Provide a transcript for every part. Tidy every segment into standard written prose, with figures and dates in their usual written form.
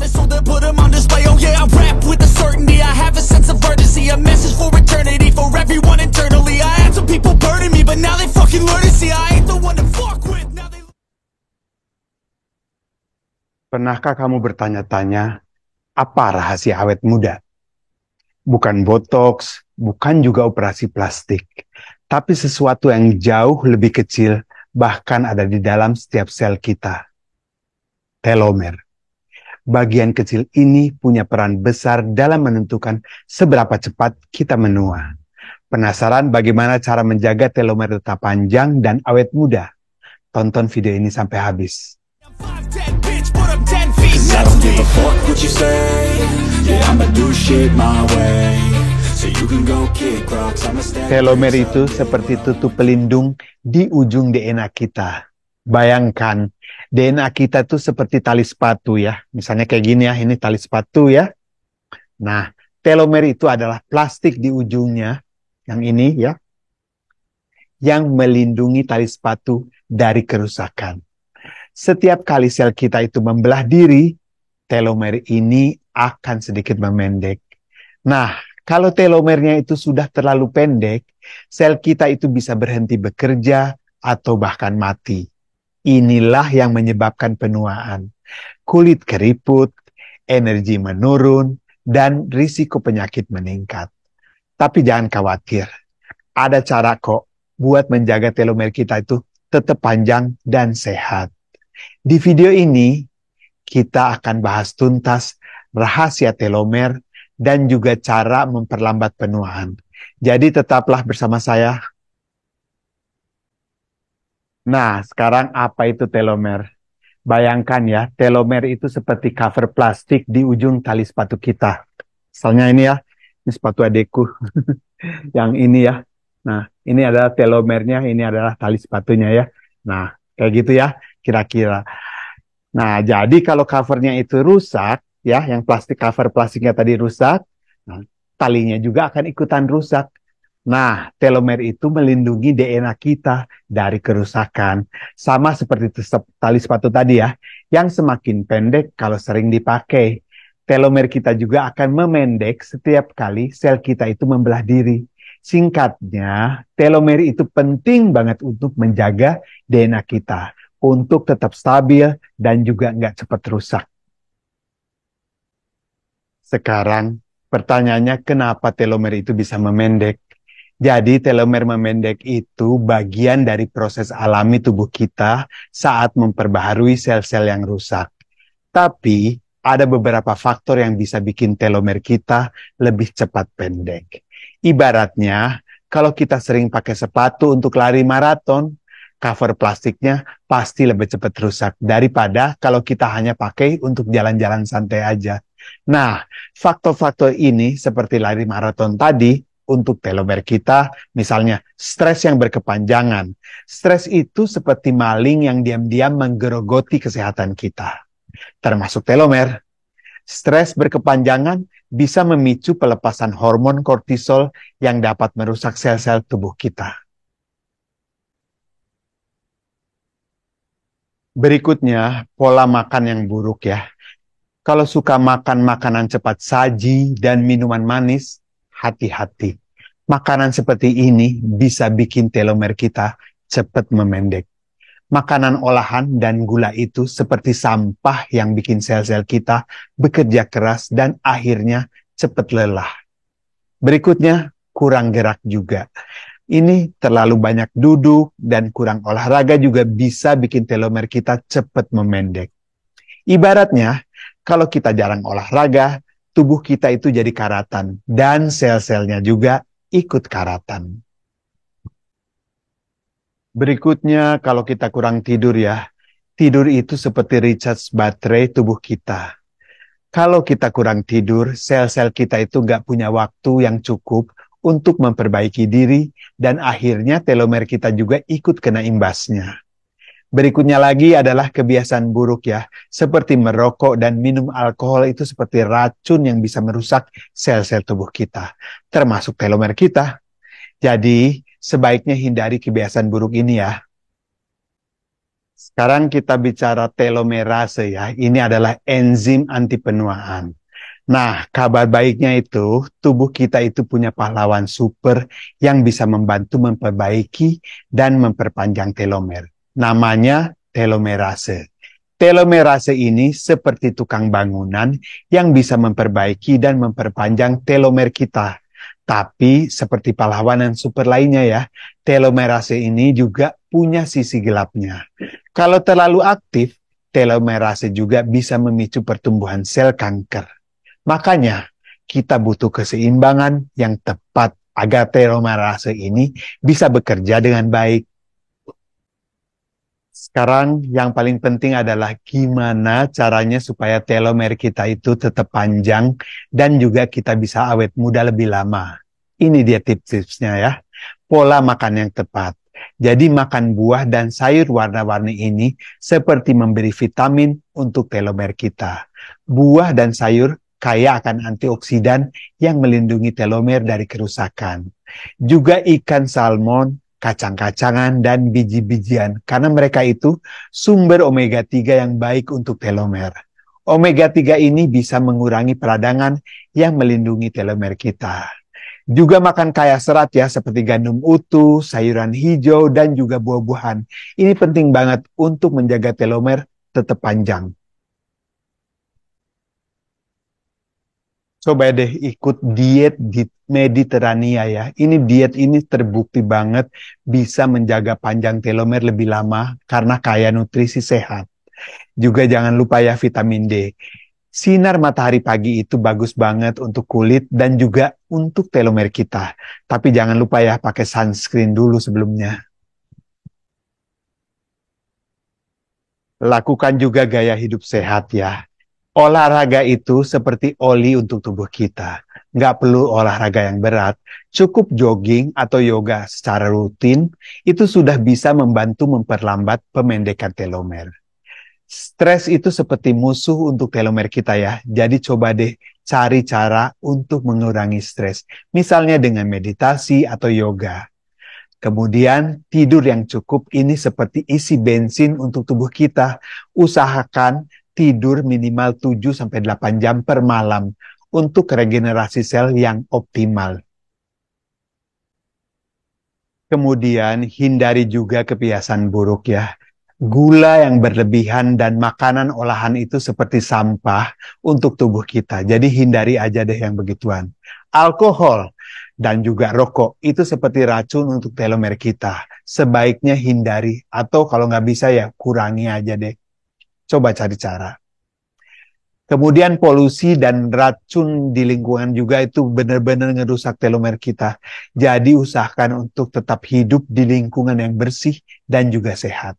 sold to put 'em on display. Oh yeah, I rap with a certainty. I have a sense of urgency, a message for eternity, for everyone internally. I had some people burning me, but now they fucking learn to see I ain't the one to fuck with. Now they... Pernahkah kamu bertanya-tanya, apa rahasia awet muda? Bukan botox, bukan juga operasi plastik, tapi sesuatu yang jauh lebih kecil, bahkan ada di dalam setiap sel kita. Telomer. Bagian kecil ini punya peran besar dalam menentukan seberapa cepat kita menua. Penasaran bagaimana cara menjaga telomer tetap panjang dan awet muda? Tonton video ini sampai habis. I don't give a fuck what you say. Yeah, I'ma do shit my way. So you can go kick rocks, I'ma stand. Telomer itu seperti tutup pelindung di ujung DNA kita. Bayangkan, DNA kita tuh seperti tali sepatu ya. Misalnya kayak gini ya, ini tali sepatu ya. Nah, telomer itu adalah plastik di ujungnya, yang ini ya, yang melindungi tali sepatu dari kerusakan. Setiap kali sel kita itu membelah diri, telomer ini akan sedikit memendek. Nah, kalau telomernya itu sudah terlalu pendek, sel kita itu bisa berhenti bekerja atau bahkan mati. Inilah yang menyebabkan penuaan. Kulit keriput, energi menurun, dan risiko penyakit meningkat. Tapi jangan khawatir, ada cara kok buat menjaga telomer kita itu tetap panjang dan sehat. Di video ini, kita akan bahas tuntas rahasia telomer dan juga cara memperlambat penuaan. Jadi tetaplah bersama saya. Nah, sekarang apa itu telomer? Bayangkan ya, telomer itu seperti cover plastik di ujung tali sepatu kita. Misalnya ini ya, ini sepatu adekku. Yang ini ya. Nah, ini adalah telomernya, ini adalah tali sepatunya ya. Nah, kayak gitu ya, kira-kira. Nah, jadi kalau covernya itu rusak, ya, yang cover plastiknya tadi rusak, nah, talinya juga akan ikutan rusak. Nah, telomer itu melindungi DNA kita dari kerusakan. Sama seperti tali sepatu tadi ya, yang semakin pendek kalau sering dipakai. Telomer kita juga akan memendek setiap kali sel kita itu membelah diri. Singkatnya, telomer itu penting banget untuk menjaga DNA kita, untuk tetap stabil dan juga nggak cepat rusak. Sekarang, pertanyaannya kenapa telomer itu bisa memendek? Jadi telomer memendek itu bagian dari proses alami tubuh kita saat memperbaharui sel-sel yang rusak. Tapi ada beberapa faktor yang bisa bikin telomer kita lebih cepat pendek. Ibaratnya, kalau kita sering pakai sepatu untuk lari maraton, cover plastiknya pasti lebih cepat rusak daripada kalau kita hanya pakai untuk jalan-jalan santai aja. Nah, faktor-faktor ini seperti lari maraton tadi, untuk telomer kita, misalnya stres yang berkepanjangan. Stres itu seperti maling yang diam-diam menggerogoti kesehatan kita, termasuk telomer. Stres berkepanjangan bisa memicu pelepasan hormon kortisol yang dapat merusak sel-sel tubuh kita. Berikutnya, pola makan yang buruk ya. Kalau suka makan makanan cepat saji dan minuman manis, hati-hati. Makanan seperti ini bisa bikin telomer kita cepat memendek. Makanan olahan dan gula itu seperti sampah yang bikin sel-sel kita bekerja keras dan akhirnya cepat lelah. Berikutnya, kurang gerak juga. Ini terlalu banyak duduk dan kurang olahraga juga bisa bikin telomer kita cepat memendek. Ibaratnya, kalau kita jarang olahraga, tubuh kita itu jadi karatan dan sel-selnya juga ikut karatan. Berikutnya, kalau kita kurang tidur ya, tidur itu seperti recharge baterai tubuh kita. Kalau kita kurang tidur, sel-sel kita itu nggak punya waktu yang cukup untuk memperbaiki diri dan akhirnya telomer kita juga ikut kena imbasnya. Berikutnya lagi adalah kebiasaan buruk ya, seperti merokok dan minum alkohol itu seperti racun yang bisa merusak sel-sel tubuh kita, termasuk telomer kita. Jadi, sebaiknya hindari kebiasaan buruk ini ya. Sekarang kita bicara telomerase ya. Ini adalah enzim anti penuaan. Nah, kabar baiknya itu, tubuh kita itu punya pahlawan super yang bisa membantu memperbaiki dan memperpanjang telomer. Namanya telomerase. Telomerase ini seperti tukang bangunan yang bisa memperbaiki dan memperpanjang telomer kita. Tapi seperti pahlawan yang super lainnya ya, telomerase ini juga punya sisi gelapnya. Kalau terlalu aktif, telomerase juga bisa memicu pertumbuhan sel kanker. Makanya, kita butuh keseimbangan yang tepat agar telomerase ini bisa bekerja dengan baik. Sekarang yang paling penting adalah gimana caranya supaya telomer kita itu tetap panjang dan juga kita bisa awet muda lebih lama. Ini dia tips-tipsnya ya. Pola makan yang tepat. Jadi makan buah dan sayur warna-warni ini seperti memberi vitamin untuk telomer kita. Buah dan sayur kaya akan antioksidan yang melindungi telomer dari kerusakan. Juga ikan salmon, kacang-kacangan, dan biji-bijian, karena mereka itu sumber omega 3 yang baik untuk telomer. Omega 3 ini bisa mengurangi peradangan yang melindungi telomer kita. Juga makan kaya serat ya, seperti gandum utuh, sayuran hijau, dan juga buah-buahan. Ini penting banget untuk menjaga telomer tetap panjang. Coba deh ikut diet di Mediterania ya. Ini diet ini terbukti banget bisa menjaga panjang telomer lebih lama karena kaya nutrisi sehat. Juga jangan lupa ya vitamin D. Sinar matahari pagi itu bagus banget untuk kulit dan juga untuk telomer kita. Tapi jangan lupa ya pakai sunscreen dulu sebelumnya. Lakukan juga gaya hidup sehat ya. Olahraga itu seperti oli untuk tubuh kita. Nggak perlu olahraga yang berat. Cukup jogging atau yoga secara rutin, itu sudah bisa membantu memperlambat pemendekan telomer. Stres itu seperti musuh untuk telomer kita ya. Jadi coba deh cari cara untuk mengurangi stres. Misalnya dengan meditasi atau yoga. Kemudian tidur yang cukup ini seperti isi bensin untuk tubuh kita. Usahakan tidur minimal 7-8 jam per malam untuk regenerasi sel yang optimal. Kemudian hindari juga kebiasaan buruk ya. Gula yang berlebihan dan makanan olahan itu seperti sampah untuk tubuh kita. Jadi hindari aja deh yang begituan. Alkohol dan juga rokok itu seperti racun untuk telomer kita. Sebaiknya hindari atau kalau nggak bisa ya kurangi aja deh. Coba cari cara. Kemudian polusi dan racun di lingkungan juga itu benar-benar ngerusak telomer kita. Jadi usahakan untuk tetap hidup di lingkungan yang bersih dan juga sehat.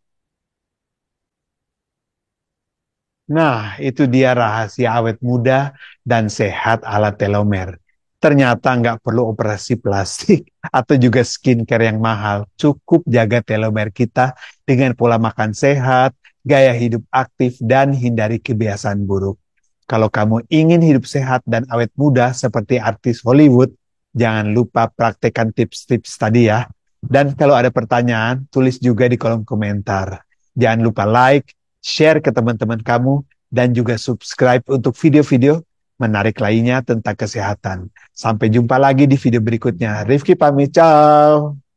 Nah, itu dia rahasia awet muda dan sehat ala telomer. Ternyata nggak perlu operasi plastik atau juga skincare yang mahal. Cukup jaga telomer kita dengan pola makan sehat, gaya hidup aktif, dan hindari kebiasaan buruk. Kalau kamu ingin hidup sehat dan awet muda seperti artis Hollywood, jangan lupa praktekkan tips-tips tadi ya. Dan kalau ada pertanyaan, tulis juga di kolom komentar. Jangan lupa like, share ke teman-teman kamu, dan juga subscribe untuk video-video menarik lainnya tentang kesehatan. Sampai jumpa lagi di video berikutnya. Rifki pamit, ciao!